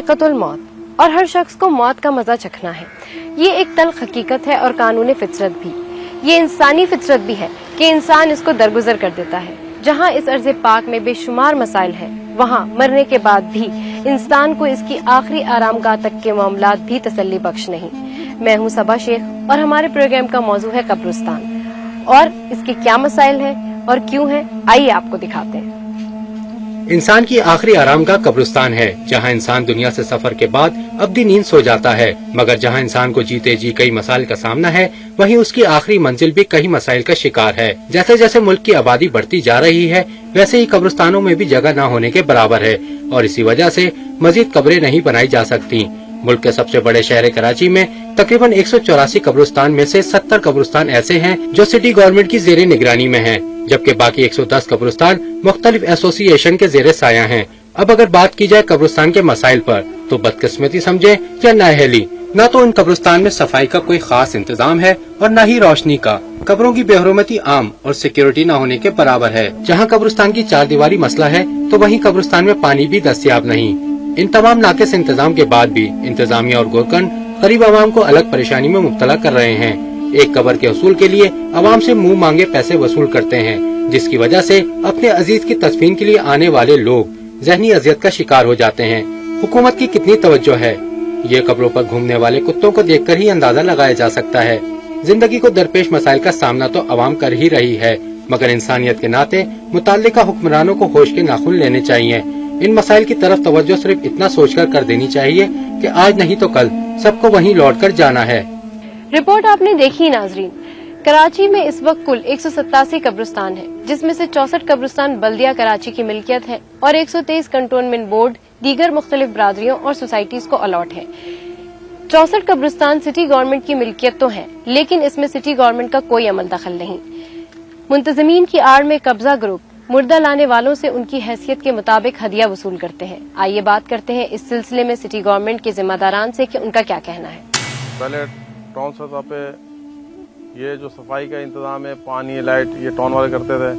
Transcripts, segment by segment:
ज़ायक़तुल मौत और हर शख्स को मौत का मजा चखना है। ये एक तल्ख हकीकत है और कानून फितरत भी। ये इंसानी फितरत भी है कि इंसान इसको दरगुजर कर देता है। जहाँ इस अर्ज़े पाक में बेशुमार मसाइल है, वहाँ मरने के बाद भी इंसान को इसकी आखिरी आरामगाह तक के मामलात भी तसल्ली बख्श नहीं। मैं हूँ सबा शेख और हमारे प्रोग्राम का मौजू है कब्रिस्तान और इसके क्या मसाइल हैं और क्यों हैं, आइए आपको दिखाते हैं। इंसान की आखिरी आरामगाह कब्रिस्तान है, जहां इंसान दुनिया से सफर के बाद अब्दी नींद सो जाता है। मगर जहां इंसान को जीते जी कई मसाइल का सामना है, वहीं उसकी आखिरी मंजिल भी कई मसाइल का शिकार है। जैसे जैसे मुल्क की आबादी बढ़ती जा रही है, वैसे ही कब्रिस्तानों में भी जगह न होने के बराबर है और इसी वजह से मजीद कब्रें नहीं बनाई जा सकती। मुल्क के सबसे बड़े शहर कराची में तकरीबन 184 कब्रिस्तान में से 70 कब्रिस्तान ऐसे हैं जो सिटी गवर्नमेंट की जेर निगरानी में हैं, जबकि बाकी 110 कब्रिस्तान मुख्तलिफ एसोसिएशन के जेर साया हैं। अब अगर बात की जाए कब्रिस्तान के मसाइल पर, तो बदकिस्मती समझे या नाअहली, न तो इन कब्रिस्तान में सफाई का कोई खास इंतजाम है और न ही रोशनी का। कब्रों की बेहरमती आम और सिक्योरिटी न होने के बराबर है। जहाँ कब्रिस्तान की चार दीवारी मसला है, तो वहीं कब्रिस्तान में पानी भी दस्तयाब नहीं। इन तमाम नाकिस इंतजाम के बाद भी इंतजामिया और गोरकन गरीब आवाम को अलग परेशानी में मुब्तला कर रहे हैं। एक कब्र के उसूल के लिए आवाम से मुंह मांगे पैसे वसूल करते हैं, जिसकी वजह से अपने अजीज की तदफीन के लिए आने वाले लोग ज़हनी अजियत का शिकार हो जाते हैं। हुकूमत की कितनी तवज्जो है, ये कब्रों पर घूमने वाले कुत्तों को देखकर ही अंदाजा लगाया जा सकता है। जिंदगी को दरपेश मसाइल का सामना तो आवाम कर ही रही है, मगर इंसानियत के नाते मुताल्लिका हुक्मरानों को होश के नाखून लेने चाहिए। इन मसाइल की तरफ तवज्जो सिर्फ इतना सोचकर कर देनी चाहिए कि आज नहीं तो कल सबको वहीं लौटकर जाना है। रिपोर्ट आपने देखी नाजरीन। कराची में इस वक्त कुल 187 कब्रिस्तान है, जिसमें से 64 कब्रिस्तान बल्दिया कराची की मिल्कियत है और 123 कंटोनमेंट बोर्ड दीगर मुख्तलिफ बरादरियों और सोसाइटीज को अलॉट है। 64 कब्रिस्तान सिटी गवर्नमेंट की मिल्कियत तो है, लेकिन इसमें सिटी गवर्नमेंट का कोई अमल दखल नहीं। मुंतजमीन की आड़ में कब्जा ग्रुप मुर्दा लाने वालों से उनकी हैसियत के मुताबिक हदिया वसूल करते हैं। आइए बात करते हैं इस सिलसिले में सिटी गवर्नमेंट के जिम्मेदारान से कि उनका क्या कहना है। पहले टाउन सतह पे ये जो सफाई का इंतजाम है, पानी लाइट, ये टाउन वाले करते थे।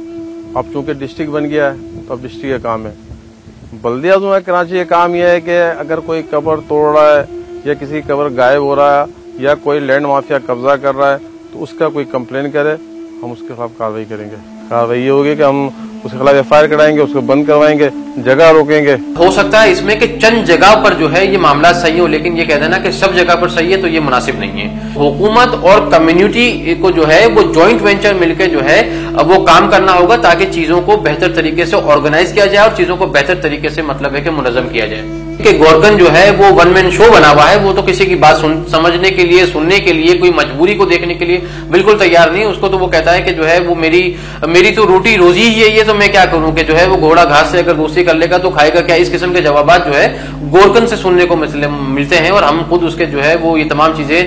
अब चूंकि डिस्ट्रिक्ट बन गया है तो अब डिस्ट्रिक्ट का काम है। बल्दिया जो है कराची का काम यह है कि अगर कोई कब्र तोड़ रहा है या किसी कब्र गायब हो रहा है या कोई लैंड माफिया कब्जा कर रहा है, तो उसका कोई कंप्लेन करे, हम उसके खिलाफ कार्रवाई करेंगे। कार्रवाई ये होगी कि हम उसके खिलाफ एफआईआर कराएंगे, उसको बंद करवाएंगे, जगह रोकेंगे। हो सकता है इसमें कि चंद जगह पर जो है ये मामला सही हो, लेकिन ये कह देना कि सब जगह पर सही है तो ये मुनासिब नहीं है। हुकूमत और कम्युनिटी को जो है वो जॉइंट वेंचर मिलकर जो है वो काम करना होगा, ताकि चीजों को बेहतर तरीके से ऑर्गेनाइज किया जाए और चीजों को बेहतर तरीके से मतलब है कि मुनज़्ज़म किया जाए। कि गोरकन जो है वो वन मैन शो बना हुआ है, वो तो किसी की बात समझने के लिए, सुनने के लिए, कोई मजबूरी को देखने के लिए बिल्कुल तैयार नहीं। उसको तो वो कहता है कि जो है वो मेरी तो रोटी रोजी ही है, ये तो मैं क्या करूं कि जो है वो घोड़ा घास से अगर दोस्ती कर लेगा तो खाएगा क्या। इस किस्म के जवाबात जो है गोरकन से सुनने को मिलते हैं और हम खुद उसके जो है वो ये तमाम चीजें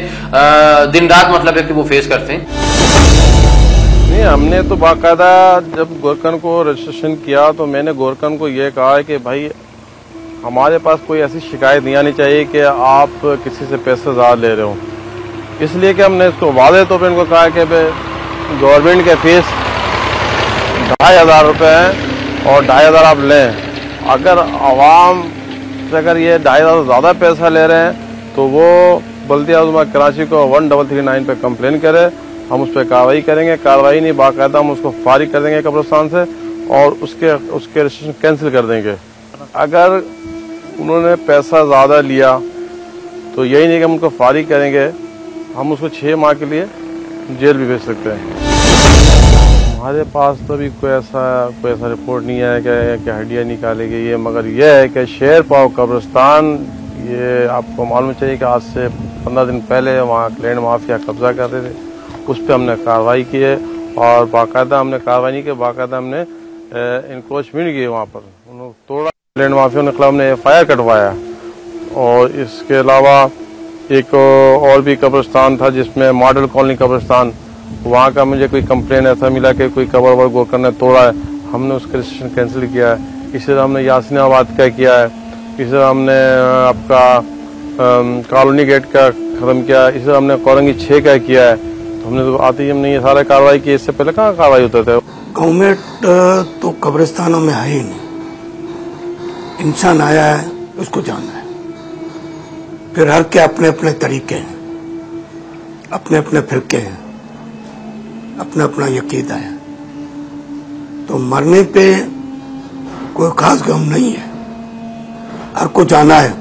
दिन रात मतलब है कि वो फेस करते हैं। नहीं, हमने तो बाकायदा जब गोरकन को रजिस्ट्रेशन किया तो मैंने गोरकन को ये कहा है कि भाई हमारे पास कोई ऐसी शिकायत नहीं आनी चाहिए कि आप किसी से पैसे ज़्यादा ले रहे हो। इसलिए कि हमने इसको वादे तौर पर इनको कहा कि गवर्नमेंट के फीस 2500 रुपये हैं और 2500 आप लें। अगर आवाम से अगर ये 2500 ज़्यादा पैसा ले रहे हैं तो वो बल्दिया उज़्मा कराची को 1339 पे कंप्लेन करे, हम उस पर कार्रवाई करेंगे। कार्रवाई नहीं, बाकायदा हम उसको फारिग कर देंगे कब्रिस्तान से और उसके रजिस्ट्रेशन कैंसिल कर देंगे। अगर उन्होंने पैसा ज़्यादा लिया तो यही नहीं कि हम उनको फारिग करेंगे, हम उसको 6 माह के लिए जेल भी भेज सकते हैं। हमारे पास तो अभी कोई ऐसा रिपोर्ट नहीं है कि हड्डियाँ निकाली गई है, मगर यह है कि शेर पाव कब्रिस्तान, ये आपको मालूम चाहिए कि आज से 15 दिन पहले वहाँ लैंड माफिया कब्जा कर रहे थे। उस पर हमने कार्रवाई की है और बाकायदा हमने कार्रवाई नहीं की, बाकायदा हमने इंक्रोचमेंट की वहाँ पर, उन्होंने तोड़ा। लैंड माफिया के खिलाफ हमने एफआईआर कटवाया। और इसके अलावा एक और भी कब्रिस्तान था जिसमें मॉडल कॉलोनी कब्रिस्तान, वहाँ का मुझे कोई कंप्लेन ऐसा मिला कि कोई कब्र वर गोरकन ने तोड़ा है, हमने उसका रजिस्ट्रेशन कैंसिल किया है। इसी तरह हमने यासीनाबाद का किया है, इसी तरह हमने आपका कॉलोनी गेट का खत्म किया, इसी तरह हमने कोरंगी 6 का किया है। तो हमने तो आते ही हमने ये सारा कार्रवाई की, इससे पहले कहाँ कार्रवाई होता था। गवर्नमेंट तो कब्रिस्तानों में है ही नहीं, इंसान आया है उसको जाना है। फिर हर के अपने अपने तरीके हैं, अपने अपने फिरके हैं, अपना अपना यकीदा है। तो मरने पे कोई खास गम नहीं है, हर को जाना है।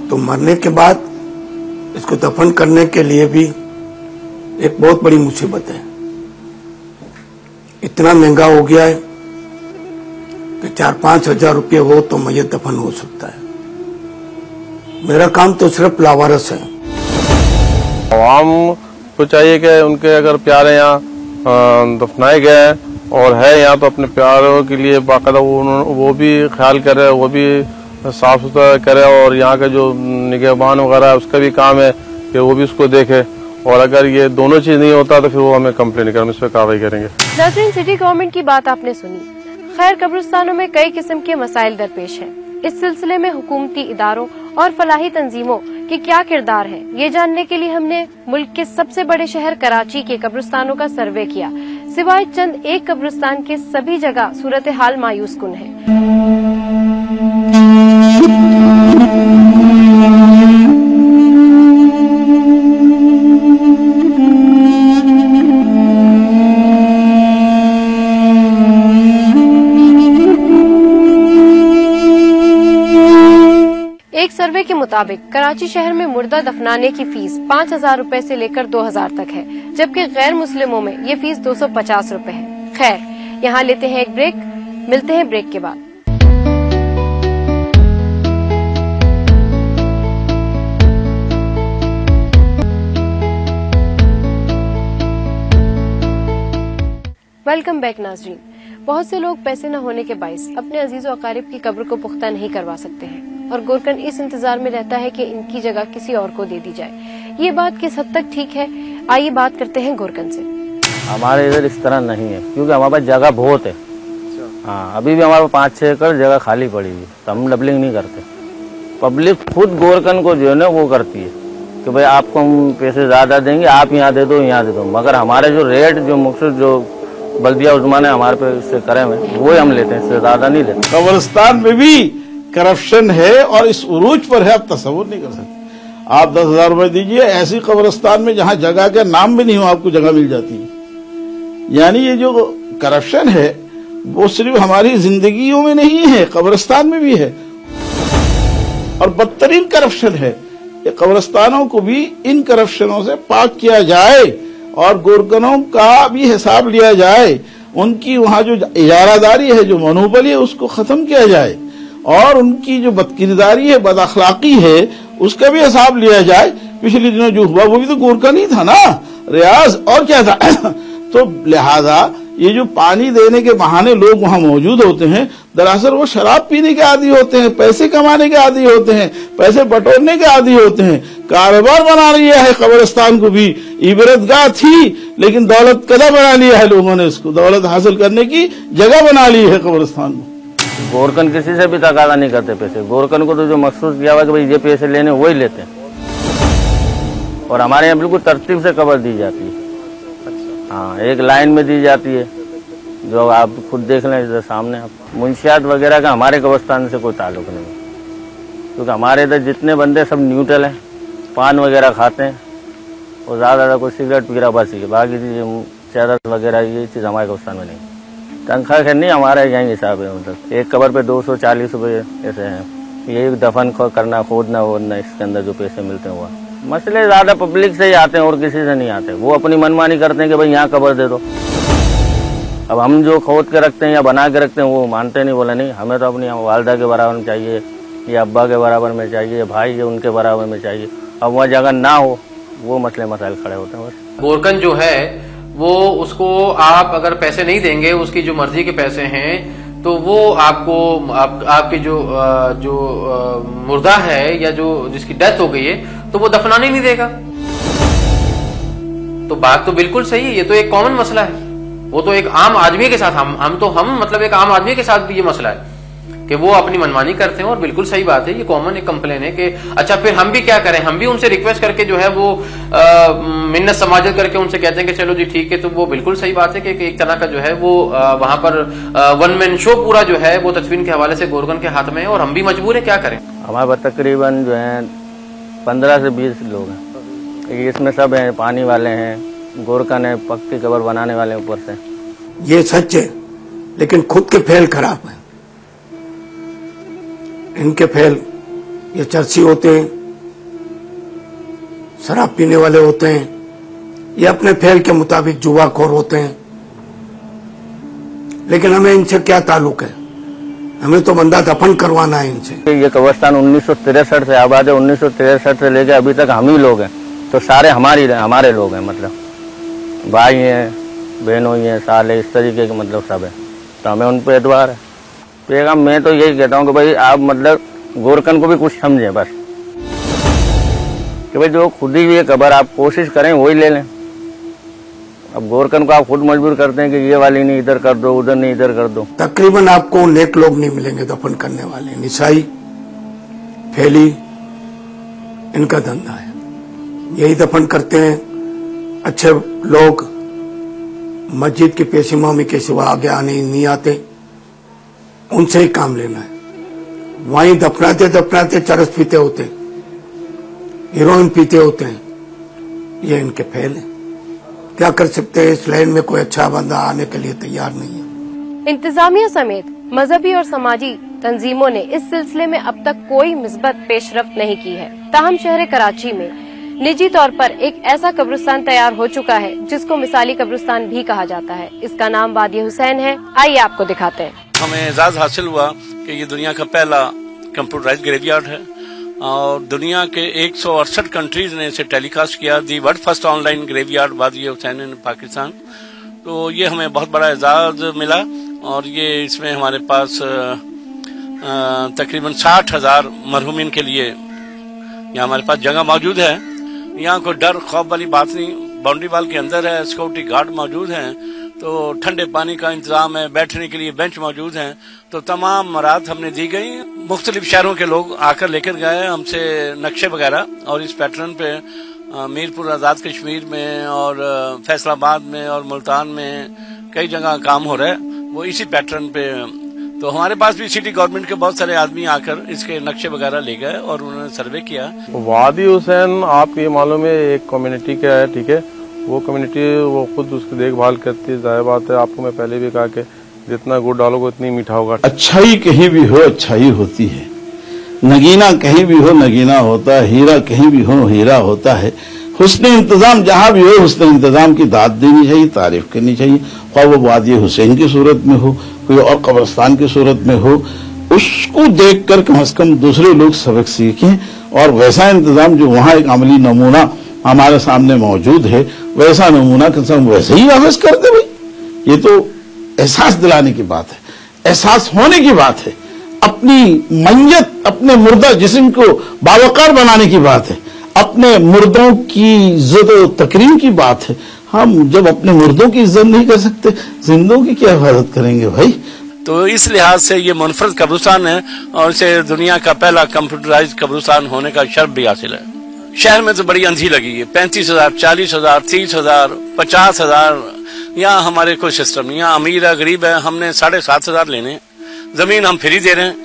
तो मरने के बाद इसको दफन करने के लिए भी एक बहुत बड़ी मुसीबत है। इतना महंगा हो गया है कि 4-5 हजार रुपये हो तो मैयत दफन हो सकता है। मेरा काम तो सिर्फ लावारस है। आवाम को चाहिए कि उनके अगर प्यारे यहाँ दफनाए गए हैं और है यहाँ, तो अपने प्यारों के लिए बाकायदा वो भी ख्याल करे, वो भी साफ सुथरा करे, और यहाँ का जो निगहबान वगैरह है उसका भी काम है कि वो भी उसको देखे। और अगर ये दोनों चीज नहीं होता तो फिर वो हमें कंप्लेन करें, हम इस पर कार्रवाई करेंगे। नाज़रीन, सिटी गवर्नमेंट की बात आपने सुनी। खैर, कब्रिस्तानों में कई किस्म के मसाइल दरपेश हैं। इस सिलसिले में हुकूमती इदारों और फलाही तंजीमों के क्या किरदार है, ये जानने के लिए हमने मुल्क के सबसे बड़े शहर कराची के कब्रिस्तानों का सर्वे किया। सिवाय चंद एक कब्रिस्तान के सभी जगह सूरत हाल मायूस कुन है। एक सर्वे के मुताबिक कराची शहर में मुर्दा दफनाने की फीस 5,000 रुपए से लेकर 2,000 तक है, जबकि गैर मुस्लिमों में ये फीस 250 रुपए है। खैर, यहाँ लेते हैं एक ब्रेक, मिलते हैं ब्रेक के बाद। वेलकम बैक नाज़रीन। बहुत से लोग पैसे न होने के बाइस अपने अजीज़ो अकारिब की कब्र को पुख्ता नहीं करवा सकते हैं और गोरकन इस इंतजार में रहता है कि इनकी जगह किसी और को दे दी जाए। ये बात किस हद तक ठीक है, आइए बात करते हैं गोरकन से। हमारे इधर इस तरह नहीं है, क्योंकि हमारे पास जगह बहुत है। हाँ, अभी भी हमारे पास 5-6 एकड़ जगह खाली पड़ी है, तो हम डबलिंग नहीं करते। पब्लिक खुद गोरकन को जो है ना वो करती है कि भाई आपको हम पैसे ज्यादा देंगे, आप यहाँ दे दो, यहाँ दे दो। मगर हमारे जो रेट जो मुख्य जो बल्दिया उस्मान ने हमारे पे इससे करे में वो हम लेते हैं, इससे ज्यादा नहीं लेते। कब्रिस्तान में भी करप्शन है और इस उरूज पर है, आप तस्वुर नहीं कर सकते। आप 10,000 रुपए दीजिए, ऐसी कब्रिस्तान में जहां जगह के नाम भी नहीं हो आपको जगह मिल जाती है। यानी ये जो करप्शन है वो सिर्फ हमारी जिंदगियों में नहीं है, कब्रिस्तान में भी है और बदतरीन करप्शन है। ये कब्रिस्तानों को भी इन करप्शनों से पाक किया जाए और गोरकनों का भी हिसाब लिया जाए। उनकी वहां जो इजारादारी है, जो मोनोपोली है, उसको खत्म किया जाए और उनकी जो बदकिरदारी है, बदअखलाकी है, उसका भी हिसाब लिया जाए। पिछले दिनों जो हुआ वो भी तो गोरकन ही था ना, रियाज, और क्या था। तो लिहाजा ये जो पानी देने के बहाने लोग वहां मौजूद होते हैं, दरअसल वो शराब पीने के आदी होते हैं, पैसे कमाने के आदी होते हैं, पैसे बटोरने के आदी होते हैं। कारोबार बना लिया है कब्रिस्तान को भी, इबरतगाह थी लेकिन दौलत कदा बना लिया है लोगों ने, इसको दौलत हासिल करने की जगह बना ली है कब्रिस्तान को। गोरकन किसी से भी तकाजा नहीं करते पैसे। गोरकन को तो जो मखसूस किया हुआ कि भाई ये पैसे लेने वही लेते हैं। और हमारे यहाँ बिल्कुल तरतीब से कब्र दी जाती है। हाँ, एक लाइन में दी जाती है, जो आप खुद देख लें इधर सामने। आप मुंशियात वगैरह का हमारे कब्रिस्तान से कोई ताल्लुक नहीं है, क्योंकि हमारे इधर जितने बंदे सब न्यूट्रल हैं, पान वगैरह खाते हैं और ज्यादा कोई सिगरेट पी रहा बस ही। बाकी चीजें चादर वगैरह ये चीज हमारे कब्रिस्तान में नहीं। तनख्वाह खैर नहीं, हमारा यही हिसाब है। मतलब एक कब्र पे 240 रुपये ऐसे हैं। यही दफन करना, खोदना वोदना, इसके अंदर जो पैसे मिलते हैं वो मसले ज्यादा पब्लिक से ही आते हैं और किसी से नहीं आते। वो अपनी मनमानी करते हैं कि भाई यहाँ कब्र दे दो। अब हम जो खोद के रखते हैं या बना के रखते हैं वो मानते नहीं, बोला नहीं हमें तो अपनी वालदा के बराबर में चाहिए, या अब्बा के बराबर में चाहिए, भाई है उनके बराबर में चाहिए। अब वह जगह ना हो, वो मसले मसाइल खड़े होते हैं। बस गोरकन जो है वो, उसको आप अगर पैसे नहीं देंगे, उसकी जो मर्जी के पैसे हैं, तो वो आपको आपकी जो मुर्दा है या जो जिसकी डेथ हो गई है, तो वो दफनाने नहीं देगा। तो बात तो बिल्कुल सही है, ये तो एक कॉमन मसला है। वो तो एक आम आदमी के साथ हम मतलब एक आम आदमी के साथ भी ये मसला है कि वो अपनी मनमानी करते हैं। और बिल्कुल सही बात है, ये कॉमन एक कंप्लेन है कि अच्छा फिर हम भी क्या करें, हम भी उनसे रिक्वेस्ट करके जो है वो मिन्नत समाजत करके उनसे कहते हैं कि चलो जी ठीक है। तो वो बिल्कुल सही बात है कि एक तरह का जो है वो वहां पर वन मैन शो पूरा जो है वो तदफीन के हवाले से गोरकन के हाथ में है और हम भी मजबूर है, क्या करें। हमारे पास तकरीबन जो है 15 से 20 लोग हैं। इसमें सब हैं, पानी वाले हैं, गोरकन है, पक्की कब्र बनाने वाले ऊपर से। ये सच है, लेकिन खुद के फेल खराब हैं। इनके फेल, ये चर्सी होते हैं, शराब पीने वाले होते हैं, ये अपने फेल के मुताबिक जुआखोर होते हैं। लेकिन हमें इनसे क्या ताल्लुक है? हमें तो बंदा दफन करवाना है इनसे। ये कब्रिस्तान 1963 से आबाद है। 1963 से लेकर अभी तक हम ही लोग हैं, तो सारे हमारे लोग हैं, मतलब भाई हैं, बहनों हैं, साले, इस तरीके के मतलब सब है। तो हमें उन पर एतबार है। पैगाम मैं तो यही कहता हूँ कि भाई आप मतलब गोरकन को भी कुछ समझें बस, कि भाई जो खुद ही ये कब्र आप कोशिश करें वही ले लें। अब गोरकन को आप खुद मजबूर करते हैं कि ये वाली नहीं इधर कर दो, उधर नहीं इधर कर दो। तकरीबन आपको नेक लोग नहीं मिलेंगे दफन करने वाले। निसाई, फैली, इनका धंधा है, यही दफन करते हैं। अच्छे लोग मस्जिद की पेशिमामी के सिवा आगे आने नहीं आते, उनसे ही काम लेना है। वहीं दफनाते दफनाते चरस पीते होते, हीरोइन पीते होते हैं। ये इनके फेल है। क्या कर सकते हैं? इस लाइन में कोई अच्छा बंदा आने के लिए तैयार नहीं है। इंतजामिया समेत मजहबी और समाजी तंजीमों ने इस सिलसिले में अब तक कोई मिस्बत पेशरफ्त नहीं की है। ताहम शहर कराची में निजी तौर पर एक ऐसा कब्रिस्तान तैयार हो चुका है जिसको मिसाली कब्रिस्तान भी कहा जाता है। इसका नाम वादी हुसैन है। आइए आपको दिखाते हैं। हमें एजाज हासिल हुआ कि ये दुनिया का पहला कंप्यूटराइज्ड ग्रेवयार्ड है और दुनिया के 168 कंट्रीज ने इसे टेलीकास्ट किया। The world first online graveyard वादी हुसैन इन पाकिस्तान। तो ये हमें बहुत बड़ा एजाज मिला और ये इसमें हमारे पास तकरीबन 60,000 मरहूमिन के लिए यहाँ हमारे पास जगह मौजूद है। यहाँ कोई डर खौफ वाली बात नहीं, बाउंड्री वाल के अंदर है, सिक्योरिटी गार्ड मौजूद हैं, तो ठंडे पानी का इंतजाम है, बैठने के लिए बेंच मौजूद हैं। तो तमाम मराहत हमने दी गई। मुख्तलिफ शहरों के लोग आकर लेकर गए हमसे नक्शे वगैरह, और इस पैटर्न पे मीरपुर आज़ाद कश्मीर में और फैसलाबाद में और मुल्तान में कई जगह काम हो रहा है, वो इसी पैटर्न पे। तो हमारे पास भी सिटी गवर्नमेंट के बहुत सारे आदमी आकर इसके नक्शे वगैरह ले गए और उन्होंने सर्वे किया। वादी हुसैन आपको ये मालूम है एक कम्युनिटी का है, ठीक है। वो कम्युनिटी वो खुद उसकी देखभाल करती है। जाहिर बात है, आपको मैं पहले भी कहा कि जितना गुड़ डालोगे उतनी मीठा होगा। अच्छाई कहीं भी हो अच्छाई होती है, नगीना कहीं भी हो नगीना होता है, हीरा कहीं भी हो हीरा होता है। हुस्न इंतजाम जहां भी हो हुस्न इंतजाम की दाद देनी चाहिए, तारीफ करनी चाहिए। ख्वाह वो वादी हुसैन की सूरत में हो, कोई और कब्रिस्तान की सूरत में हो, उसको देखकर कम से कम दूसरे लोग सबक सीखें और वैसा इंतजाम जो वहां एक अमली नमूना हमारे सामने मौजूद है, वैसा नमूना कम से कम वैसे ही वापस कर दे। भाई ये तो एहसास दिलाने की बात है, एहसास होने की बात है, अपनी मैयत अपने मुर्दा जिस्म को बावकार बनाने की बात है, अपने मुर्दों की इज्जत और तकरीम की बात है। हम जब अपने मुर्दों की इज्जत नहीं कर सकते, जिंदों की क्या हिफाजत करेंगे भाई? तो इस लिहाज से ये मुनफरद कब्रिस्तान है और इसे दुनिया का पहला कंप्यूटराइज्ड कब्रिस्तान होने का शर्फ भी हासिल है। शहर में तो बड़ी अंधी लगी है, 35,000, 40,000, 30,000, 50,000। यहाँ हमारे कोई सिस्टम नहीं। यहाँ अमीर है गरीब है, हमने 7,500 लेने, जमीन हम फ्री दे रहे हैं,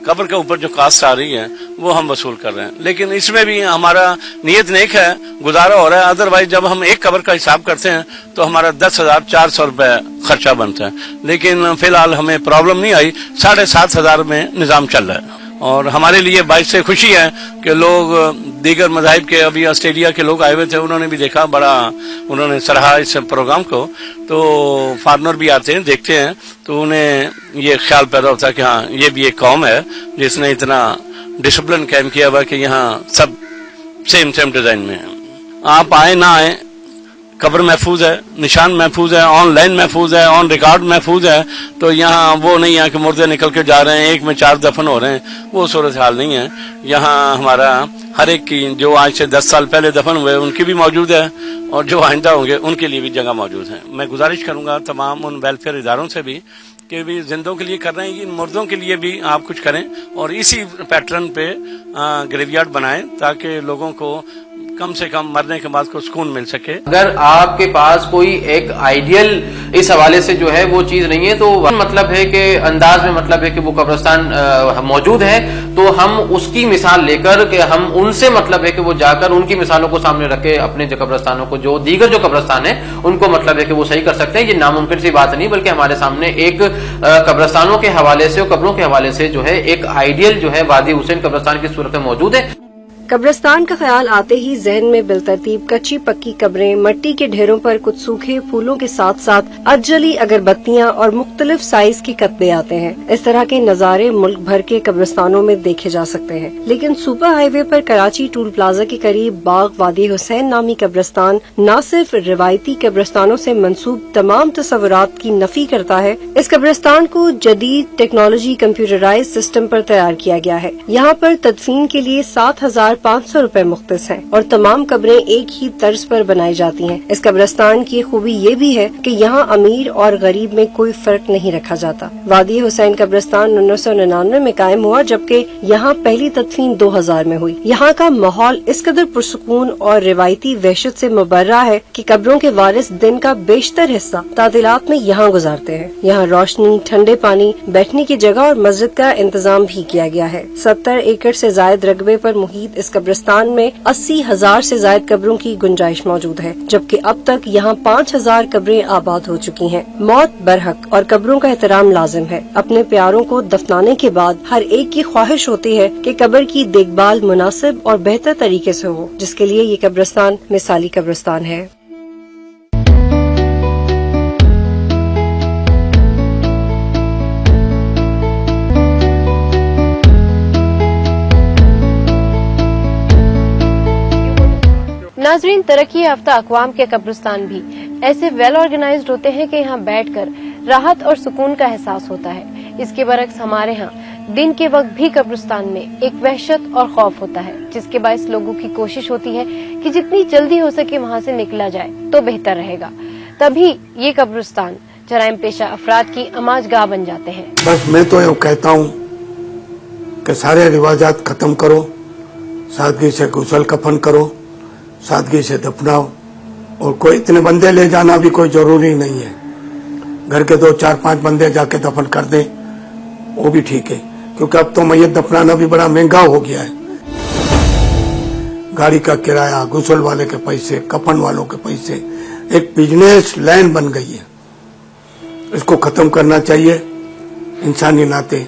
कब्र के ऊपर जो कास्ट आ रही है वो हम वसूल कर रहे हैं। लेकिन इसमें भी हमारा नियत नेक है, गुजारा हो रहा है। अदरवाइज जब हम एक कब्र का हिसाब करते हैं तो हमारा 10,400 रुपए खर्चा बनता है। लेकिन फिलहाल हमें प्रॉब्लम नहीं आई, 7,500 में निजाम चल रहा है। और हमारे लिए बाइस से खुशी है कि लोग दीगर मज़ाहिब के, अभी ऑस्ट्रेलिया के लोग आए हुए थे, उन्होंने भी देखा, बड़ा उन्होंने सराहा इस प्रोग्राम को। तो फॉरेनर भी आते हैं, देखते हैं, तो उन्हें ये ख्याल पैदा होता है कि हाँ ये भी एक कौम है जिसने इतना डिसिप्लिन कायम किया हुआ कि यहाँ सब सेम डिजाइन में है। आप आए ना आए, कब्र महफूज है, निशान महफूज है, ऑनलाइन महफूज है, ऑन रिकॉर्ड महफूज है। तो यहाँ वो नहीं है कि मुर्दे निकल के जा रहे हैं, एक में 4 दफन हो रहे हैं, वो सूरत हाल नहीं है। यहाँ हमारा हर एक की, जो आज से 10 साल पहले दफन हुए उनकी भी मौजूद है और जो आइंदा होंगे उनके लिए भी जगह मौजूद है। मैं गुजारिश करूंगा तमाम उन वेलफेयर इदारों से भी कि भी जिंदों के लिए कर रहे हैं, इन मुर्दों के लिए भी आप कुछ करें और इसी पैटर्न पे ग्रेवयार्ड बनाएं ताकि लोगों को कम से कम मरने के बाद को सुकून मिल सके। अगर आपके पास कोई एक आइडियल इस हवाले से जो है वो चीज नहीं है, तो मतलब है कि अंदाज में मतलब है कि वो कब्रिस्तान मौजूद है, तो हम उसकी मिसाल लेकर कि हम उनसे मतलब है कि वो जाकर उनकी मिसालों को सामने रख के अपने जो कब्रिस्तानों को, जो दीगर जो कब्रिस्तान है उनको मतलब है कि वो सही कर सकते हैं। ये नामुमकिन सी बात नहीं, बल्कि हमारे सामने एक कब्रिस्तानों के हवाले से और कब्रों के हवाले से जो है एक आइडियल जो है वादी हुसैन कब्रिस्तान की सूरत में मौजूद है। कब्रिस्तान का ख्याल आते ही जहन में बिलतरतीब कच्ची पक्की कब्रें, मट्टी के ढेरों पर कुछ सूखे फूलों के साथ साथ अजली अगरबत्तियां और मुख्तलिफ साइज के कतबे आते हैं। इस तरह के नज़ारे मुल्क भर के कब्रिस्तानों में देखे जा सकते हैं, लेकिन सुपर हाईवे पर कराची टूल प्लाजा के करीब बाग वादी हुसैन नामी कब्रिस्तान न सिर्फ रिवायती कब्रिस्तानों से मंसूब तमाम तस्वुरात की नफी करता है, इस कब्रिस्तान को जदीद टेक्नोलॉजी कंप्यूटराइज सिस्टम पर तैयार किया गया है। यहाँ पर तदफीन के लिए 7,500 रुपए मुख्तस हैं और तमाम कब्रें एक ही तर्ज पर बनाई जाती हैं। इस कब्रिस्तान की खूबी ये भी है कि यहाँ अमीर और गरीब में कोई फर्क नहीं रखा जाता। वादी हुसैन कब्रिस्तान 1999 में कायम हुआ, जबकि यहाँ पहली तदफीन 2000 में हुई। यहाँ का माहौल इस कदर पुरसुकून और रिवायती वहशत से मुबर्रा है कि कब्रों के वारिस दिन का बेशतर हिस्सा तातीलात में यहाँ गुजारते हैं। यहाँ रोशनी, ठंडे पानी, बैठने की जगह और मस्जिद का इंतजाम भी किया गया है। 70 एकड़ से जायद रकबे पर मुहित इस कब्रिस्तान में 80,000 से जायद कब्रों की गुंजाइश मौजूद है, जबकि अब तक यहाँ 5,000 कब्रें आबाद हो चुकी हैं। मौत बरहक और कब्रों का एहतराम लाजिम है। अपने प्यारों को दफनाने के बाद हर एक की ख्वाहिश होती है कि कब्र की देखभाल मुनासिब और बेहतर तरीके से हो, जिसके लिए ये कब्रिस्तान मिसाली कब्रिस्तान है। नाजरीन, तरक्की याफ्ता अक़वाम के कब्रिस्तान भी ऐसे वेल ऑर्गेनाइज्ड होते हैं कि यहाँ बैठकर राहत और सुकून का एहसास होता है। इसके बरक्स हमारे यहाँ दिन के वक्त भी कब्रिस्तान में एक वहशत और खौफ होता है, जिसके बायस लोगों की कोशिश होती है कि जितनी जल्दी हो सके वहाँ से निकला जाए तो बेहतर रहेगा। तभी ये कब्रिस्तान जराइम पेशा अफराद की अमाजगाह बन जाते हैं। बस मैं तो ये कहता हूँ कि सारे रिवाजात खत्म करो, सादगी से गुसल कफन करो, सादगी से दफनाओ, और कोई इतने बंदे ले जाना भी कोई जरूरी नहीं है। घर के 2, 4, 5 बंदे जाके दफन कर दें, वो भी ठीक है, क्योंकि अब तो मैयत दफनाना भी बड़ा महंगा हो गया है। गाड़ी का किराया, गुसल वाले के पैसे, कफन वालों के पैसे, एक बिजनेस लाइन बन गई है। इसको खत्म करना चाहिए। इंसानी नाते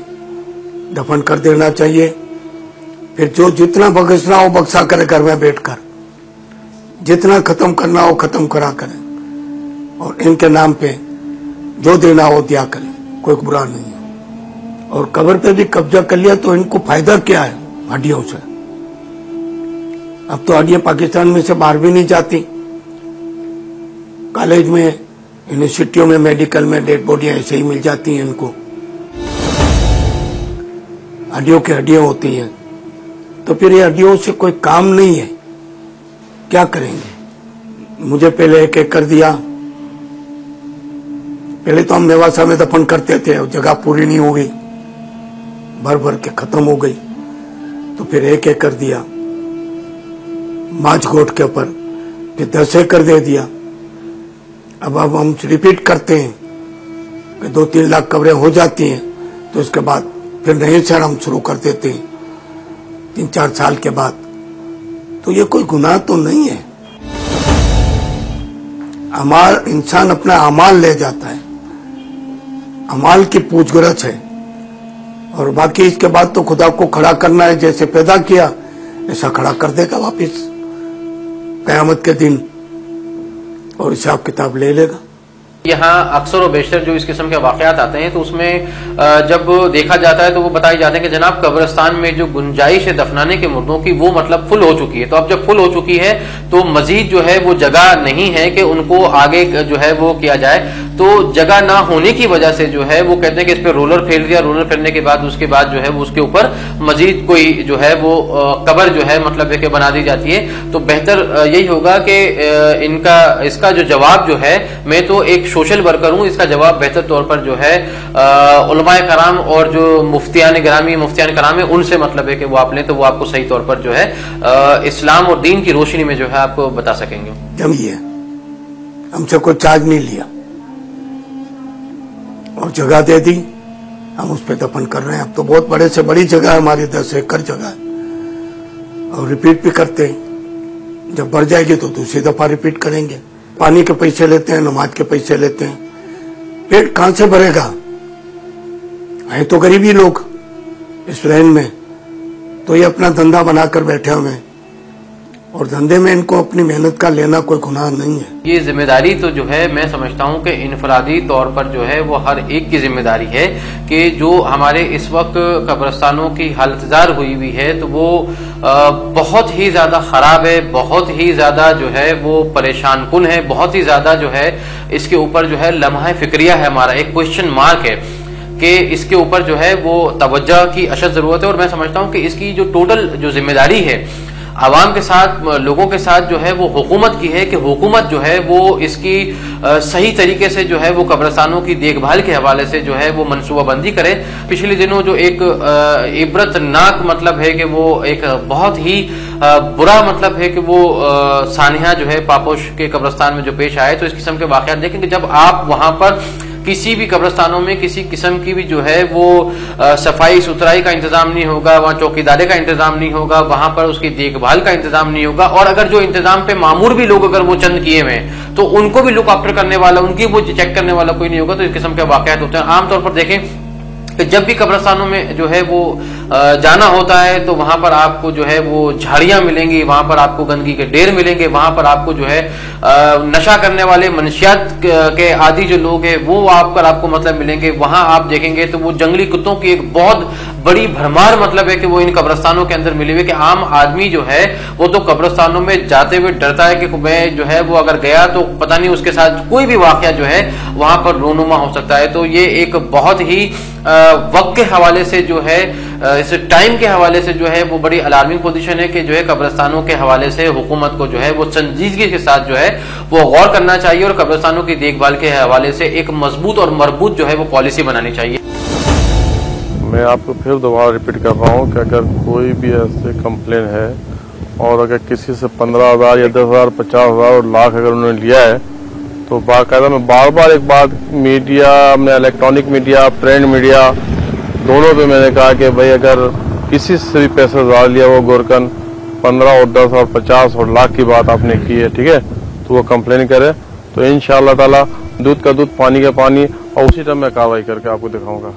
दफन कर देना चाहिए। फिर जो जितना बख्शना हो बख्शा करे, घर में बैठकर जितना खत्म करना हो खत्म करा करें, और इनके नाम पे जो देना हो दिया करें, कोई बुरा नहीं है। और कब्र पे भी कब्जा कर लिया तो इनको फायदा क्या है हड्डियों से? अब तो हड्डियां पाकिस्तान में से बाहर भी नहीं जाती। कॉलेज में, यूनिवर्सिटियों में, मेडिकल में डेड बॉडियां ऐसे ही मिल जाती हैं इनको। हड्डियों की हड्डियां होती हैं, तो फिर ये हड्डियों से कोई काम नहीं है, क्या करेंगे? मुझे पहले एक कर दिया। पहले तो हम नेवासा में दफन करते थे, जगह पूरी नहीं हो गई, भर भर के खत्म हो गई, तो फिर एक कर दिया माचकोट के ऊपर, फिर 10 एकड़ दे दिया। अब हम रिपीट करते हैं कि 2-3 लाख कब्रें हो जाती हैं, तो इसके बाद फिर नए से हम शुरू कर देते हैं 3-4 साल के बाद। तो ये कोई गुनाह तो नहीं है। अमाल, इंसान अपना अमाल ले जाता है, अमाल की पूछगरछ है, और बाकी इसके बाद तो खुदा को खड़ा करना है। जैसे पैदा किया ऐसा खड़ा कर देगा वापिस क़यामत के दिन, और हिसाब किताब ले लेगा। यहाँ अक्सर और बेशतर जो इस किस्म के वाकयात आते हैं, तो उसमें जब देखा जाता है तो वो बताए जाते हैं कि जनाब कब्रिस्तान में जो गुंजाइश है दफनाने के मुर्दों की, वो मतलब फुल हो चुकी है। तो अब जब फुल हो चुकी है तो मजीद जो है वो जगह नहीं है कि उनको आगे जो है वो किया जाए। تو جگہ نہ ہونے کی وجہ سے جو ہے وہ کہتے ہیں کہ اس پہ رولر پھیل دیا, رولر پھیلنے کے بعد اس کے بعد جو ہے وہ اس کے اوپر مزید کوئی جو ہے وہ قبر جو ہے مطلب ہے کہ بنا دی جاتی ہے. تو بہتر یہی ہوگا کہ اس کا جو جواب جو ہے, میں تو ایک سوشل ورکر ہوں, اس کا جواب بہتر طور پر جو ہے علماء کرام اور جو مفتیان کرام ہیں ان سے مطلب ہے کہ وہ آپ لیں, تو وہ آپ کو صحیح طور پر جو ہے اسلام اور دین کی روشنی میں جو ہے آپ کو بتا سکیں گے. جمعیہ ہم سے کوئی چارج نہیں لیا اور جگہ دے دی, ہم اس پہ دفن کر رہے ہیں. اب تو بہت بڑے سے بڑی جگہ ہے ہماری, 10 ایکڑ جگہ ہے, اور ریپیٹ بھی کرتے ہیں. جب بڑھ جائے گی تو دوسری دفعہ ریپیٹ کریں گے. پانی کے پیسے لیتے ہیں, نماز کے پیسے لیتے ہیں, پیٹ کہاں سے بھرے گا؟ ہیں تو غریبی لوگ اس رین میں, تو یہ اپنا دھندا بنا کر بیٹھے ہوئے ہیں, اور دھندے میں ان کو اپنی محنت کا لینا کوئی گناہ نہیں ہے. یہ ذمہ داری تو جو ہے میں سمجھتا ہوں کہ انفرادی طور پر جو ہے وہ ہر ایک کی ذمہ داری ہے کہ جو ہمارے اس وقت قبرستانوں کی حالت زار ہوئی ہوئی ہے تو وہ بہت ہی زیادہ خراب ہے, بہت ہی زیادہ جو ہے وہ پریشان کن ہے, بہت ہی زیادہ جو ہے اس کے اوپر جو ہے لمحہ فکریہ ہے ہمارا, ایک کوشچن مارک ہے کہ اس کے اوپر جو ہے وہ توجہ کی اشد ضرورت ہے. اور میں سمجھتا ہوں کہ اس کی جو ٹوٹل جو ذمہ داری ہے عوام کے ساتھ, لوگوں کے ساتھ جو ہے وہ حکومت کی ہے کہ حکومت جو ہے وہ اس کی صحیح طریقے سے جو ہے وہ قبرستانوں کی دیکھ بھال کے حوالے سے جو ہے وہ منصوبہ بندی کرے. پچھلے دنوں جو ایک عبرت ناک مطلب ہے کہ وہ ایک بہت ہی برا مطلب ہے کہ وہ سانحہ جو ہے پاپوش کے قبرستان میں جو پیش آئے, تو اس قسم کے واقعات دیکھیں کہ جب آپ وہاں پر کسی بھی قبرستانوں میں کسی قسم کی بھی جو ہے وہ صفائی ستھرائی کا انتظام نہیں ہوگا, وہاں چوکیداری کا انتظام نہیں ہوگا, وہاں پر اس کی دیکھ بھال کا انتظام نہیں ہوگا, اور اگر جو انتظام پہ معمور بھی لوگ اگر وہ چند کیے ہوئے تو ان کو بھی لک آفٹر کرنے والا, ان کی وہ چیک کرنے والا کوئی نہیں ہوگا, تو اس قسم کے واقعات ہوتے ہیں. عام طور پر دیکھیں کہ جب بھی قبرستانوں میں جو ہے وہ جانا ہوتا ہے تو وہاں پر آپ کو جو ہے وہ جھاڑیاں ملیں گی, وہاں پر آپ کو گندگی کے ڈھیر ملیں گے, وہاں پر آپ کو جو ہے نشہ کرنے والے منشیات کے عادی جو لوگ ہیں وہ آپ کو مطلب ملیں گے. وہاں آپ دیکھیں گے تو وہ جنگلی کتوں کی ایک بہت بڑی بھرمار مطلب ہے کہ وہ ان قبرستانوں کے اندر ملی ہوئی, کہ عام آدمی جو ہے وہ تو قبرستانوں میں جاتے ہوئے ڈرتا ہے کہ میں جو ہے وہ اگر گیا تو پتہ نہیں اس کے ساتھ کوئی بھی واقعہ جو ہے وہاں پر رونما ہو سکتا ہے. تو یہ ایک بہت ہی وقت کے حوالے سے جو ہے, اس ٹائم کے حوالے سے جو ہے وہ بڑی الارمنگ پوزیشن ہے کہ جو ہے قبرستانوں کے حوالے سے حکومت کو جو ہے وہ سنجیدگی کے ساتھ جو ہے وہ غور کرنا چاہیے, اور قبرستانوں کی دیکھ بھال کے حوالے سے ایک مضبوط اور مربوط جو ہے وہ پالیسی بنانی چاہیے. میں آپ کو پھر دوبارہ ریپیٹ کر رہا ہوں کہ اگر کوئی بھی ایسے کمپلین ہے اور اگر کسی سے 15,000 یا 10,000 50,000 اور لاکھ اگر انہوں نے لیا ہے تو باقاعدہ میں بار بار ایک بات میڈیا میں, الیکٹرانک میڈیا, پرنٹ میڈیا دونوں پہ میں نے کہا کہ بھائی اگر کسی سے بھی پیسہ زیادہ لیا وہ گورکن 15 اور 10 اور 50 اور لاکھ کی بات آپ نے کی ہے, ٹھیک ہے, تو وہ کمپلین کرے تو انشاءاللہ تعالی دودھ کا دودھ پانی کا پانی, اور اسی ٹائم میں کارروائی کر کے آپ کو دکھاؤں گا.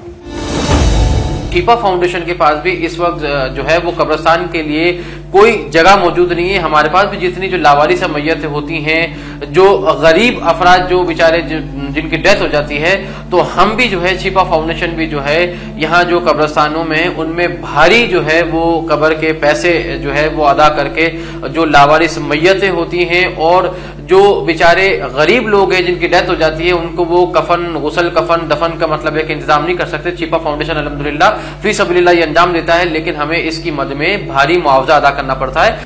شفا فاؤنڈیشن کے پاس بھی اس وقت جو ہے وہ قبرستان کے لیے کوئی جگہ موجود نہیں ہے. ہمارے پاس بھی جتنی جو لاوارث میتیں ہوتی ہیں, جو غریب افراد جو بیچارے جن کی ڈیتھ ہو جاتی ہے, تو ہم بھی جو ہے شفا فاؤنڈیشن بھی جو ہے یہاں جو قبرستانوں میں ان میں بھاری جو ہے وہ قبر کے پیسے جو ہے وہ ادا کر کے جو لاوارث میتیں ہوتی ہیں اور جو بیچارے غریب لوگ ہیں جن کی ڈیتھ ہو جاتی ہے ان کو وہ کفن, غسل, کفن, دفن کا مطلب ہے کہ انتظام نہیں کر سکتے. شفا فاؤنڈیشن الحمدللہ فی سبیل اللہ یہ انجام دیتا ہے, لیکن ہمیں اس کی مد میں بھاری معاوضہ ادا کرنا پڑتا ہے.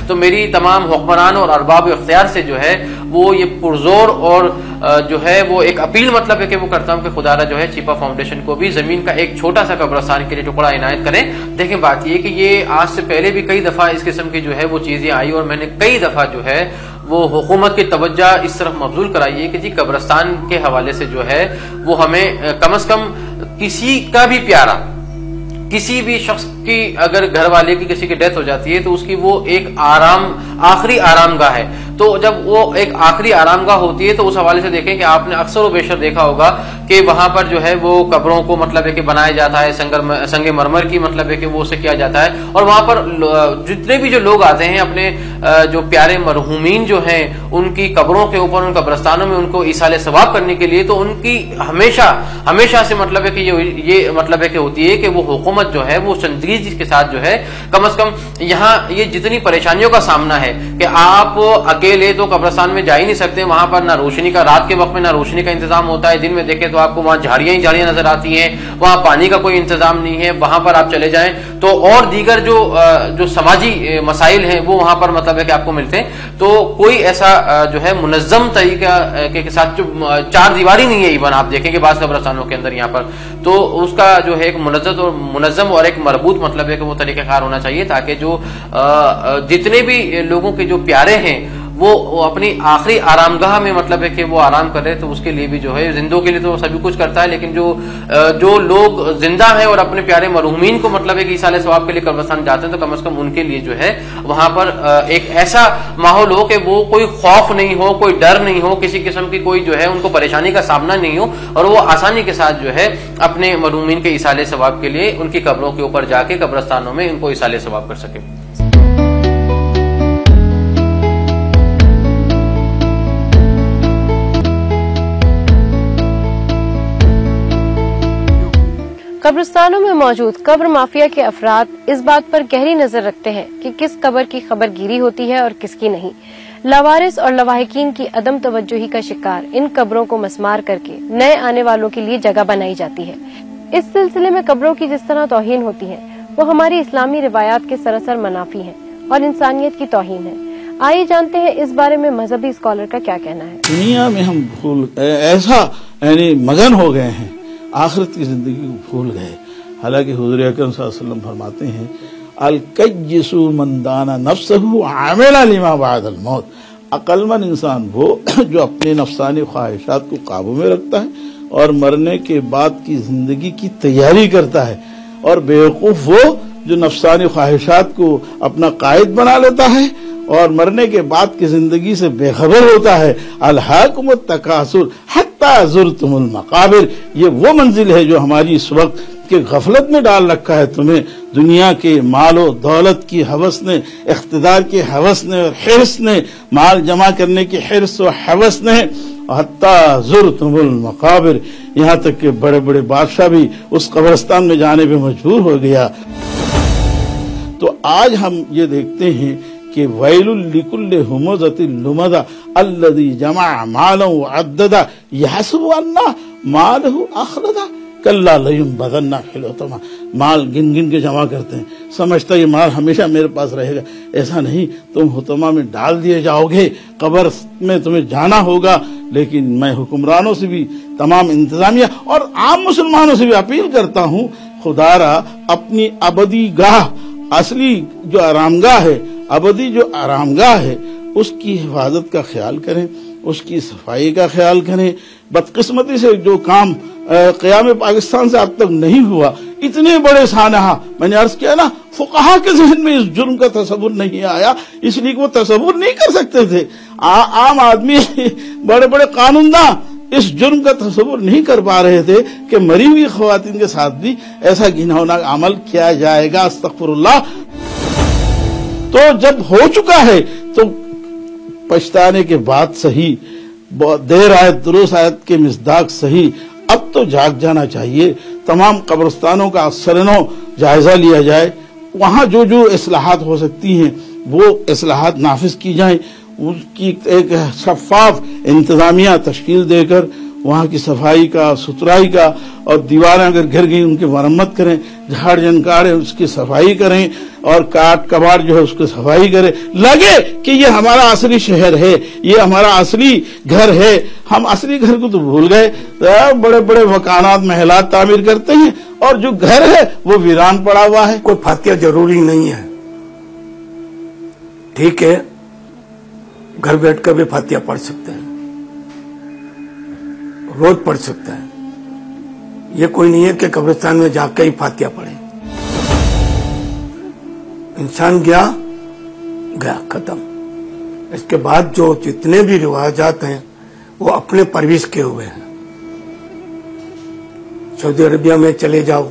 تو میری تمام حکمران اور ارباب اختیار سے جو ہے وہ یہ پرزور اور جو ہے وہ ایک اپیل مطلب ہے کہ وہ کرتا ہوں کہ خدا را جو ہے شفا فاؤنڈیشن کو بھی زمین کا ایک چھوٹا سا قبرستان کے لیے ٹکڑا عنایت کریں. دیکھیں بات یہ کہ یہ آج سے پہلے بھی کئی دفعہ اس قسم کی جو ہے وہ چیزیں آئی, اور میں نے کئی دفعہ جو ہے وہ حکومت کی توجہ اس طرف مبذول کرائی ہے کہ جی قبرستان کے حوالے سے جو ہے وہ ہمیں کم از کم کسی کا بھی پیارا, کسی بھی شخص کی اگر گھر والے کی کسی کی ڈیتھ ہو جاتی ہے تو اس کی وہ ایک آخری آرام گاہ ہے. تو جب وہ ایک آخری آرام گاہ ہوتی ہے تو اس حوالے سے دیکھیں کہ آپ نے اکثر و بیشتر دیکھا ہوگا کہ وہاں پر جو ہے وہ قبروں کو مطلب ہے کہ بنایا جاتا ہے, سنگ مرمر کی مطلب ہے کہ وہ اسے کیا جاتا ہے, اور وہاں پر جتنے بھی جو لوگ آتے ہیں اپنے جو پیارے مرحومین جو ہیں ان کی قبروں کے اوپر, ان قبرستانوں میں ان کو ایصال ثواب کرنے کے لیے, تو ان کی ہمیشہ سے مطلب ہے کہ یہ مطلب ہے کہ ہوتی ہے کہ وہ حکومت جو ہے وہ سنجیدگی کے ساتھ جو ہے کم از کم یہاں یہ جتنی پریشانیوں کا سامنا ہے کہ آپ اکیلے تو قبرستان میں جا ہی نہیں سکتے. وہاں پر نہ روشنی کا، رات کے وقت میں نہ روشنی کا انتظام ہوتا ہے. دن میں دیکھیں تو آپ کو وہاں جھاڑیاں ہی جھاڑیاں نظر آتی ہیں. وہاں پانی کا کوئی انتظام نہیں ہے. وہاں پر آپ چلے جائیں تو اور دیگر جو سماجی مسائل ہیں وہ وہاں پر مطلب ہے کہ آپ کو ملتے ہیں. تو کوئی ایسا جو ہے منظم طریقہ کے ساتھ جو چار دیواری نہیں ہے. ایون آپ دیکھیں کہ بعض قبرستانوں کے اندر یہاں پر تو اس کا جو ہے ایک منظم اور ایک مربوط مطلب ہے کہ وہ طریقہ کار ہونا چاہیے، تاکہ جو جتنے بھی لوگوں کے جو پیارے ہیں وہ اپنی آخری آرامگاہ میں مطلب ہے کہ وہ آرام کرے. تو اس کے لیے بھی جو ہے زندوں کے لیے تو سبھی کچھ کرتا ہے، لیکن جو لوگ زندہ ہیں اور اپنے پیارے مرحومین کو مطلب ہے کہ ایصال ثواب کے لیے قبرستان جاتے ہیں تو کم از کم ان کے لیے جو ہے وہاں پر ایک ایسا ماحول ہو کہ وہ کوئی خوف نہیں ہو، کوئی ڈر نہیں ہو، کسی قسم کی کوئی جو ہے ان کو پریشانی کا سامنا نہیں ہو، اور وہ آسانی کے ساتھ جو ہے اپنے مرحومین کے ایصال ثواب کے لیے ان کی قبروں کے اوپر جا کے قبرستانوں میں ان کو ایصال ثواب کر سکے. قبرستانوں میں موجود قبر مافیا کے افراد اس بات پر گہری نظر رکھتے ہیں کہ کس قبر کی خبر گیری ہوتی ہے اور کس کی نہیں. لاوارث اور لواحقین کی عدم توجہی کا شکار ان قبروں کو مسمار کر کے نئے آنے والوں کے لیے جگہ بنائی جاتی ہے. اس سلسلے میں قبروں کی جس طرح توہین ہوتی ہے وہ ہماری اسلامی روایات کے سراسر منافی ہے اور انسانیت کی توہین ہے. آئیے جانتے ہیں اس بارے میں مذہبی اسکالر کا کیا کہنا ہے. دنیا میں ہم ایسا یعنی مگن ہو گئے ہیں، آخرت کی زندگی کو بھول گئے. حالانکہ حضور اکرم صلی اللہ علیہ وسلم فرماتے ہیں الکیس من دان نفسہ عامل لما بعد الموت. عقل مند انسان وہ جو اپنے نفسانی خواہشات کو قابو میں رکھتا ہے اور مرنے کے بعد کی زندگی کی تیاری کرتا ہے، اور بیوقوف وہ جو نفسانی خواہشات کو اپنا قائد بنا لیتا ہے اور مرنے کے بعد کی زندگی سے بے خبر ہوتا ہے. الہاکم التکاثر حتی زرتم المقابر. یہ وہ منزل ہے جو ہماری اس وقت کے غفلت میں ڈال رکھا ہے تمہیں. دنیا کے مال و دولت کی ہوس نے، اقتدار کی ہوس نے اور حرص نے، مال جمع کرنے کی حرص و ہوس نے، حتی زرتم المقابر، یہاں تک کہ بڑے بڑے بادشاہ بھی اس قبرستان میں جانے پہ مجبور ہو گیا. تو آج ہم یہ دیکھتے ہیں کہ ویل لکل ہمزۃ لمزہ الذی جمع مالا وعددا یحسب ان مالہ اخلدا کلا لینبذن فی الحطمہ. مال گن گن کے جمع کرتے ہیں، سمجھتا یہ مال ہمیشہ میرے پاس رہے گا. ایسا نہیں، تم حطمہ میں ڈال دیے جاؤ گے، قبر میں تمہیں جانا ہوگا. لیکن میں حکمرانوں سے بھی، تمام انتظامیہ اور عام مسلمانوں سے بھی اپیل کرتا ہوں، خدا را اپنی ابدی گاہ، اصلی جو آرام گاہ ہے، ابدی جو آرام گاہ ہے، اس کی حفاظت کا خیال کریں، اس کی صفائی کا خیال کریں. بدقسمتی سے جو کام قیام پاکستان سے اب تک نہیں ہوا، اتنے بڑے سانحہ، میں نے عرض کیا نا، فقہا کے ذہن میں اس جرم کا تصور نہیں آیا، اس لیے کہ وہ تصور نہیں کر سکتے تھے. عام آدمی، بڑے بڑے قانونداں اس جرم کا تصور نہیں کر پا رہے تھے کہ مری ہوئی خواتین کے ساتھ بھی ایسا گھناؤنا عمل کیا جائے گا. استغفر اللہ. تو جب ہو چکا ہے تو پچھتانے کے بعد صحیح، دیر آیت درست آیت کے مصداق صحیح، اب تو جاگ جانا چاہیے. تمام قبرستانوں کا سرنو جائزہ لیا جائے، وہاں جو جو اصلاحات ہو سکتی ہیں وہ اصلاحات نافذ کی جائیں. اس کی ایک شفاف انتظامیہ تشکیل دے کر وہاں کی صفائی کا، ستھرائی کا، اور دیواریں اگر گر گئی ان کی مرمت کریں، جھاڑ جھنکاڑیں اس کی صفائی کریں، اور کاٹ کباڑ جو ہے اس کی صفائی کریں. لگے کہ یہ ہمارا اصلی شہر ہے، یہ ہمارا اصلی گھر ہے. ہم اصلی گھر کو تو بھول گئے، بڑے بڑے مکانات، محلات تعمیر کرتے ہیں اور جو گھر ہے وہ ویران پڑا ہوا ہے. کوئی فاتحہ ضروری نہیں ہے، ٹھیک ہے، گھر بیٹھ کر بھی فاتحہ پڑھ سکتے ہیں، روز پڑھ سکتا ہے. یہ کوئی نہیں ہے کہ قبرستان میں جا کے ہی فاتحہ پڑھے. انسان گیا ختم. اس کے بعد جو جتنے بھی رواجات ہیں وہ اپنے پرویز کے ہوئے ہیں. سعودی عربیہ میں چلے جاؤ،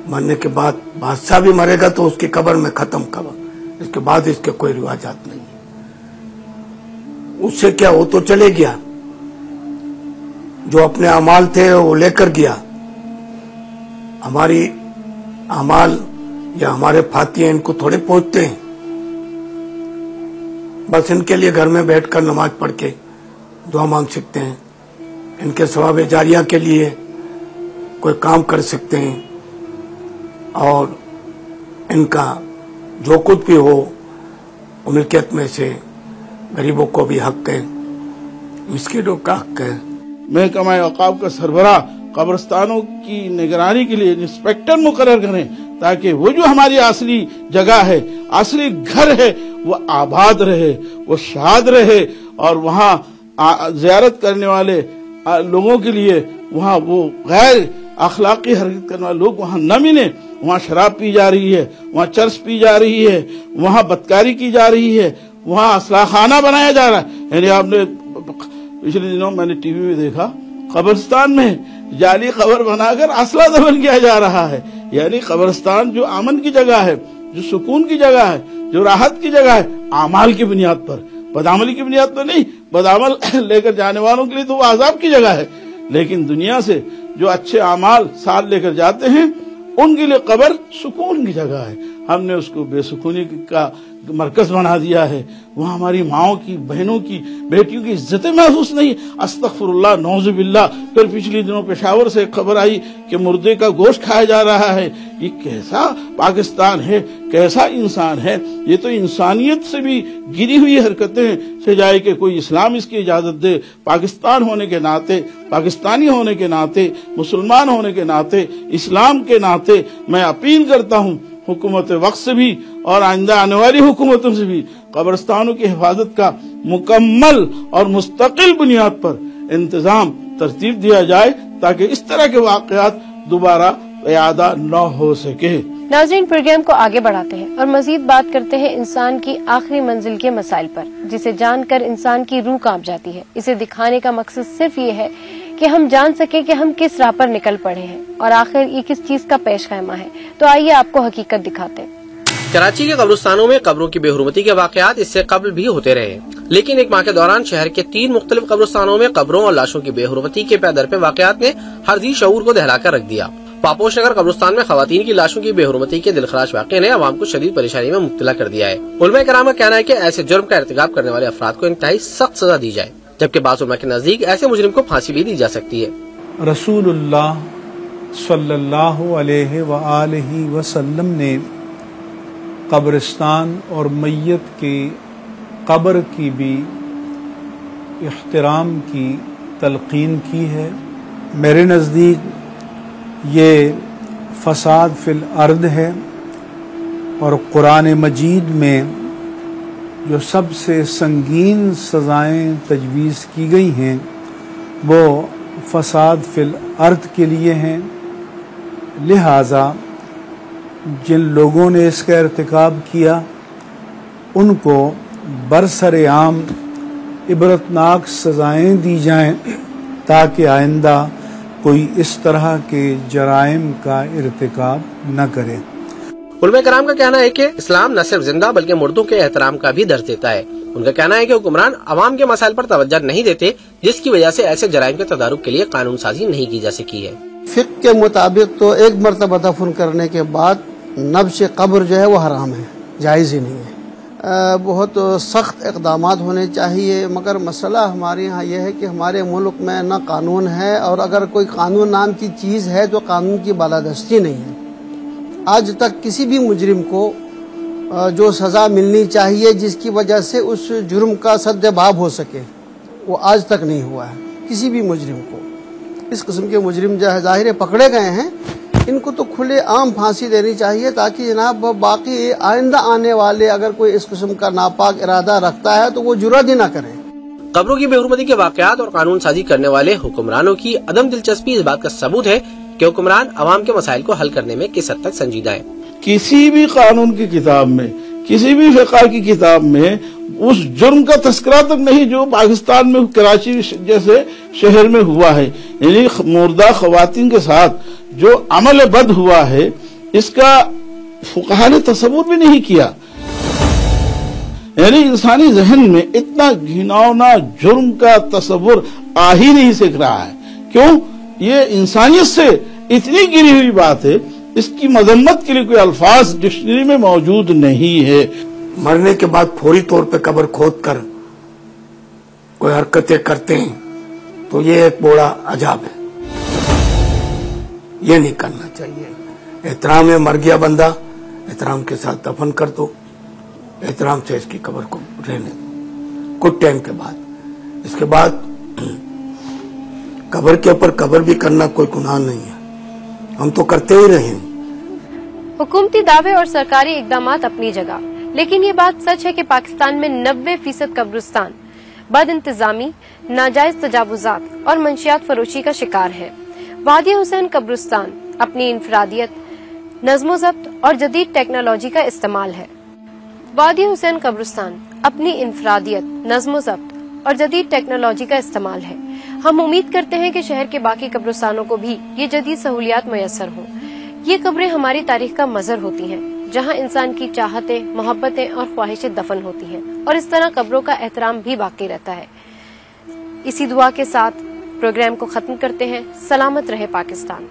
مرنے کے بعد بادشاہ بھی مرے گا تو اس کی قبر میں ختم قبر، اس کے بعد اس کے کوئی رواجات نہیں. اس سے کیا، وہ تو چلے گیا، جو اپنے اعمال تھے وہ لے کر گیا. ہماری اعمال یا ہمارے فاتحے ان کو تھوڑے پہنچتے ہیں. बस इनके लिए घर में बैठकर नमाज पढ़ के दुआ मांग सकते हैं, इनके सवाब जारिया के लिए कोई काम कर सकते हैं, और इनका जो कुछ भी हो मिल्कियत में से गरीबों को भी हक है, मिस्कीनों का हक है। महकमा औकाफ का सरबराह कब्रिस्तानों की निगरानी के लिए इंस्पेक्टर मुकर्रर करें, ताकि वो जो हमारी असली जगह है, असली घर है, वो आबाद रहे, वो शाद रहे, और वहाँ ज़ियारत करने वाले लोगों के लिए वहाँ वो गैर अखलाकी हरकत करने वाले लोग वहाँ न मिले। वहाँ शराब पी जा रही है, वहाँ चर्च पी जा रही है, वहाँ बदकारी की जा रही है, वहाँ असला खाना बनाया जा रहा है। यानी आपने पिछले दिनों मैंने टीवी में देखा, कब्रिस्तान में जाली कब्र बनाकर असला दफन किया जा रहा है। यानी कब्रिस्तान जो अमन की जगह है, जो सुकून की जगह है, जो राहत की जगह है, आमाल की बुनियाद पर, बदअमली की बुनियाद पर नहीं। बदअमल लेकर जाने वालों के लिए तो वो अजाब की जगह है, लेकिन दुनिया से जो अच्छे आमाल साथ लेकर जाते हैं उनके लिए कब्र सुकून की जगह है। हमने उसको बेसुकूनी का मरकज बना दिया है। वहाँ हमारी माओं की, बहनों की, बेटियों की इज्जतें महसूस नहीं। अस्तगफिरुल्लाह, नौजुबिल्लाह। फिर पिछले दिनों पेशावर से खबर आई कि मुर्दे का गोश्त खाया जा रहा है। ये कैसा पाकिस्तान है, कैसा इंसान है? ये तो इंसानियत से भी गिरी हुई हरकतें से जाए कि कोई इस्लाम इसकी इजाजत दे। पाकिस्तान होने के नाते, पाकिस्तानी होने के नाते, मुसलमान होने के नाते, इस्लाम के नाते मैं अपील करता हूँ हुकूमत वक्त से भी और आइंदा आने वाली हुकूमतों से भी कब्रिस्तानों की हिफाजत का मुकम्मल और मुस्तकिल बुनियाद पर इंतजाम तरतीब दिया जाए, ताकि इस तरह के वाकयात दोबारा यादा न हो सके। नाज़रीन, प्रोग्राम को आगे बढ़ाते हैं और मजीद बात करते हैं इंसान की आखिरी मंजिल के मसाइल पर, जिसे जानकर इंसान की रूह कांप जाती है। इसे दिखाने का मकसद सिर्फ ये है कि हम जान सके कि हम किस राह पर निकल पड़े हैं और आखिर ये किस चीज का पेश खैमा है। तो आइए आपको हकीकत दिखाते हैं। कराची के कब्रिस्तानों में कब्रों की बेहुरमती के वाकयात इससे कबल भी होते रहे, लेकिन एक माह के दौरान शहर के 3 मुख्तलिफ कब्रिस्तानों में कब्रों और लाशों की बेहुरमती के पैदर पे वाकयात ने हर दी शऊर को दहलाकर रख दिया। पापोश नगर कब्रिस्तान में खवातीन की लाशों की बेहुरमती के दिलखराश वाक़े ने अवाम को शदीद परेशानी में मुब्तला कर दिया है। उलमा कराम का कहना है कि ऐसे जुर्म का इर्तिकाब करने वाले अफराद को इंतहाई सख्त सजा दी जाए, जबकि बाज़ उलमा के नजदीक ऐसे मुजरिम को फांसी भी दी जा सकती है। रसूलुल्लाह सल्लल्लाहु अलैहि व आलिहि वसल्लम ने कब्रिस्तान और मैयत के कब्र की भी इख्तिराम की तलकीन की है। मेरे नज़दीक ये फसाद फिल अर्द है और कुरान मजीद में जो सबसे संगीन सज़ाएं तजवीज़ की गई हैं वो फसाद फिल अर्द के लिए हैं। लिहाजा जिन लोगों ने इसका इर्तिकाब किया उनको बरसरे आम इबरतनाक सज़ाएं दी जाएं, ताकि आइंदा कोई इस तरह के जराइम का इर्तिकाब न करे। उलमा कराम का कहना है कि इस्लाम न सिर्फ जिंदा बल्कि मुर्दों के एहतराम का भी दर्ज देता है। उनका कहना है कि हुक्मरान अवाम के मसाइल पर तवज्जो नहीं देते, जिसकी वजह से ऐसे जराइम के तदारुक के लिए कानून साजी नहीं की जा सकी है। फिक़्ह के मुताबिक तो एक मरतबा दफन करने के बाद नब्श कब्र जो है वो हराम है, जायज़ ही नहीं है। बहुत सख्त इक़दामात होने चाहिए, मगर मसला हमारे यहाँ यह है कि हमारे मुल्क में न कानून है, और अगर कोई कानून नाम की चीज़ है तो कानून की बालादस्ती नहीं है। आज तक किसी भी मुजरिम को जो सज़ा मिलनी चाहिए जिसकी वजह से उस जुर्म का सद्दबाब हो सके, वो आज तक नहीं हुआ है किसी भी मुजरिम को। इस किस्म के मुजरिम जो है ज़ाहिर पकड़े गए हैं, इनको तो खुले आम फांसी देनी चाहिए, ताकि जनाब बाकी आइंदा आने वाले अगर कोई इस किस्म का नापाक इरादा रखता है तो वो जुर्रत ही ना करें। कब्रों की बेहुरमती के वाकयात और कानून साजी करने वाले हुक्मरानों की अदम दिलचस्पी इस बात का सबूत है कि हुक्मरान अवाम के मसाइल को हल करने में किस हद तक संजीदा है। किसी भी कानून की किताब में, किसी भी फ़िक़्ह की किताब में उस जुर्म का तस्करा तक नहीं जो पाकिस्तान में कराची जैसे शहर में हुआ है। यानी मुर्दा ख़वातीन के साथ जो अमल बद हुआ है, इसका फुक़हा ने तसव्वुर भी नहीं किया। यानी इंसानी जहन में इतना घिनौना जुर्म का तसव्वुर आ ही नहीं सक रहा है। क्यों? ये इंसानियत से इतनी गिरी हुई बात है, इसकी मजम्मत के लिए कोई अल्फाज डिक्शनरी में मौजूद नहीं है। मरने के बाद फौरी तौर पे कब्र खोद कर कोई हरकतें करते हैं तो ये एक बड़ा अजाब है, ये नहीं करना चाहिए। एहतराम में मर गया बंदा, एहतराम के साथ दफन कर दो, एहतराम से इसकी कब्र को रहने दो कुछ टाइम के बाद। इसके बाद कब्र के ऊपर कब्र भी करना कोई गुनाह नहीं है, हम तो करते ही रहे। हुकूमती दावे और सरकारी इकदामात अपनी जगह, लेकिन ये बात सच है कि पाकिस्तान में 90% कब्रिस्तान बद इंतजामी, नाजायज तजावुजात और मंशियात फरोशी का शिकार है। वादी हुसैन कब्रिस्तान अपनी इंफरादियत, नज़्मो ज़ब्त और जदीद टेक्नोलॉजी का इस्तेमाल है। वादी हुसैन कब्रिस्तान अपनी इंफरादियत, नज़्मो ज़ब्त और जदीद टेक्नोलॉजी का इस्तेमाल है। हम उम्मीद करते हैं कि शहर के बाकी कब्रिस्तानों को भी ये जदीद सहूलियात मयसर हों। ये कब्रें हमारी तारीख का मज़र होती हैं, जहां इंसान की चाहतें, मोहब्बतें और ख्वाहिशें दफन होती हैं, और इस तरह कब्रों का एहतराम भी बाकी रहता है। इसी दुआ के साथ प्रोग्राम को खत्म करते हैं। सलामत रहे पाकिस्तान।